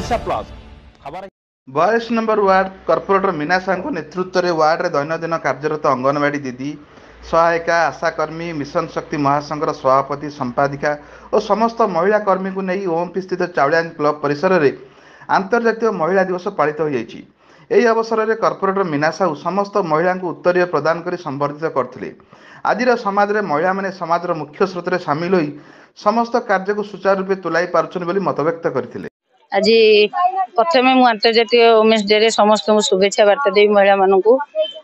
Odisha plus खबर 42 number ward corporator Meena Sahu नेतृत्व में वार्ड रे दैनंदिन कार्यरत अंगनवाड़ी दीदी सहायिका आशाकर्मी मिशन शक्ति महासंघर सभापति संपादिका और समस्त महिला कर्मी को नहीं ओमपी स्थित चाउलियान क्लब परिसर में आंतर्जातीय महिला दिवस पालित हो अवसर में कर्पोरेटर मीना साहू समस्त महिला को उत्तरीय प्रदान कर संबर्धित करते। आज समाज में महिला माने समाजर मुख्य स्रोत में सामिल हो समस्त कार्य को सुचारू रूपे तुलाई पार्छन मतव्यक्त करते। आज प्रथम मु अंतर्जातीय वुमेन्स डे रे समस्त शुभेच्छा वार्ता देवी महिला मानू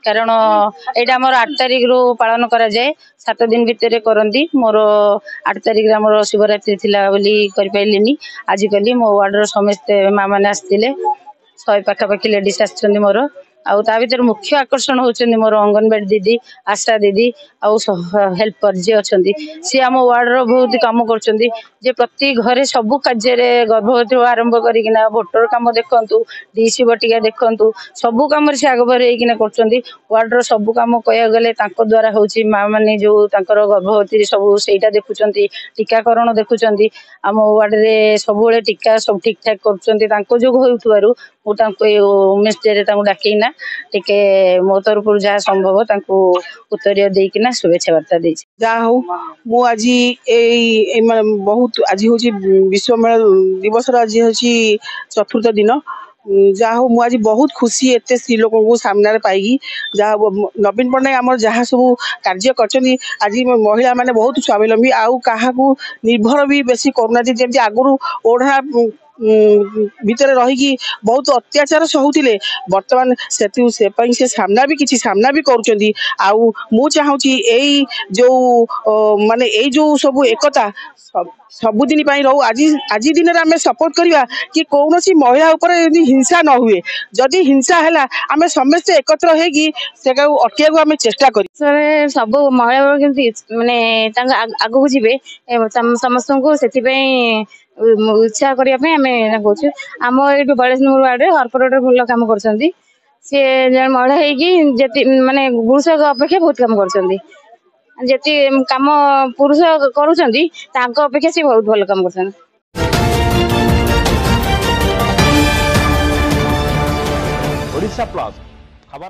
कारण यहाँ आम 8 तारिख रु पालन करा जाए 7 दिन भितर करती मोर 8 तारिख आम शिवरात्रि थिला बोली कर पाइलिनी आज कली मो वार्ड समस्त माँ मैंने आसते 100 पाखापाखि लेडीज आसछन्ती मोर आउ ता भीतर मुख्य आकर्षण होचन्ती मोर अंगनवाड़ी दीदी आशा दीदी आउ हेल्पर जी अच्छी सी आम वार्ड रो बहुत काम करछन्ती जे प्रति घरे सबु कार्य गर्भवती आरंभ करिकिना भोटर काम देखंतु डीसी बटिका देखंतु सबु काम से आगभर होइकिना करछन्ती वार्ड रो सबु काम कया गले तांको द्वारा होची माँ माने जो तांकर गर्भवती सबु सेटा देखुछन्ती टीकाकरण देखुछन्ती आम वार्ड रे सबुले टीका सब ठीक ठाक करछन्ती तांको जो होउथबारु मु तांको वुमेन्स डे रे तांको डाकिना टिके मो तरफ जहाँ संभव तांको उत्तर देकिना शुभेच्छा वार्ता देछि जहाँ हो मु आज बहुत आज हूँ विश्व महिला दिवस आज हूँ 4th दिन जहाँ हो मुझे बहुत खुशी एत स्त्री लोक को सामने पाई जहाँ नवीन पट्टनायक आम जहाँ सब कार्य कर आज महिला माने बहुत स्वावलम्बी आउ क्या निर्भर भी बेसी करूना जमी आगु ओढ़ा भितर रहीकि बहुत अत्याचार सहूले बर्तमान से सामना भी किसी सामना भी करुँच आउ मु चाहूँगी यही जो माने यही जो सब एकता सबुदिन रहू आज आज दिन में आम सपोर्ट करवा कि कौन सी महिला उपर हिंसा न हुए जदि हिंसा है आम समस्ते एकत्र हो अटक आम चेष्टा कर सब महिला माने आगू जी समस्त को उत्साह करने आम ये 42 नंबर वार्ड कर्पोरेटर भल कम कर महिला होगी माने पुरुष अपेक्षा बहुत कम कर कम पुरुष करुँच अपेक्षा सी बहुत भल कम कर ओडिशा प्लस खबर